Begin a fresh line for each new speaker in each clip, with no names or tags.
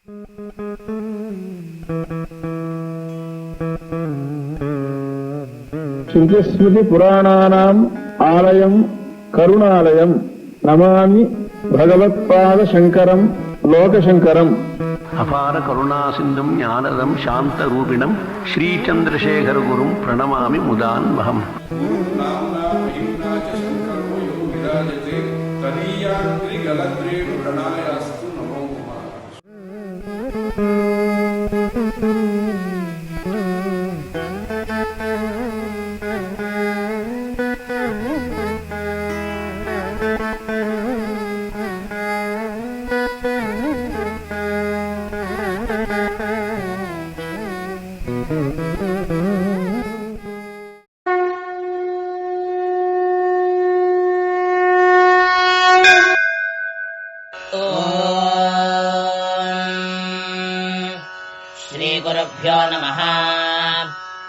ಶ್ರುತಿಸ್ಮೃತಿ ಪುರಾಣಾನಾಂ ಆಲಯಂ ಕರುಣಾಲಯಂ ನಮಾಮಿ ಭಗವತ್ಪಾದ ಶಂಕರಂ ಲೋಕಶಂಕರಂ.
ಅಪಾರ ಕರುಣಾ ಸಿಂಧುಂ ಜ್ಞಾನದಂ ಶಾಂತರೂಪಿಣಂ ಶ್ರೀಚಂದ್ರಶೇಖರ ಗುರುಂ ಪ್ರಣಮಾಮಿ ಮುದಾನ್ವಹಂ.
श्रीगुरुभ्यो नमः.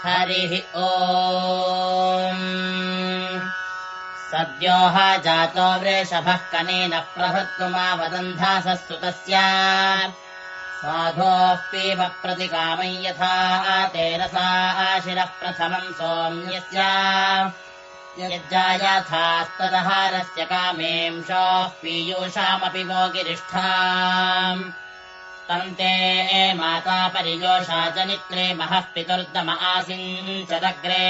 हरिः ओम्. सद्योः जातो वृषभः कनेन प्रभृत्वमावदन्धासस्तुतस्य साधोः पीव प्रतिकामं यथा तेन सा शिरः प्रथमम् सोम्यस्य यज्जायथास्तदहारस्य कामेंशोः पीयूषामपि वो गिरिष्ठाम् तन्ते माता परियोषा जनित्रे महः पितुर्दम आसिञ्चदग्रे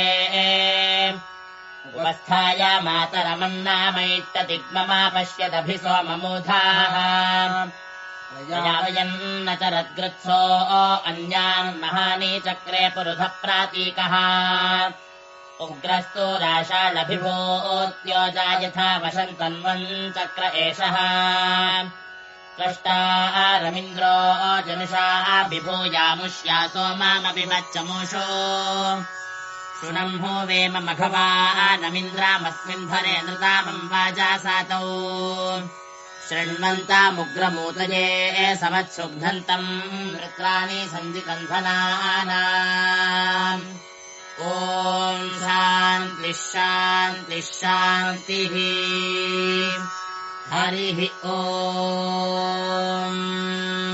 उपस्थाय मातरमन्नामैट्टदिग्ममापश्यदभिसोममूधाः वयन्न चरद्गृत्सो अन्यान् महानी चक्रे पुरुधः प्रातीकः उग्रस्तु राशालभिभूत्योजा यथा वशन्तन्वन् चक्र एषः त्वष्टारमिन्द्रो जनुषा विभूयामुष्या सोमामपि मच्चमूषो शृणम्भो वेम मघवानमिन्द्रामस्मिन् भरे नृतामम् वाजासातौ शृण्वन्तामुग्रमूतये समत्सुग्धन्तम् वृत्राणि सन्धिकन्धनानाम्. ॐ शान्तिः शान्तिः शान्तिः. हरिः ओम्.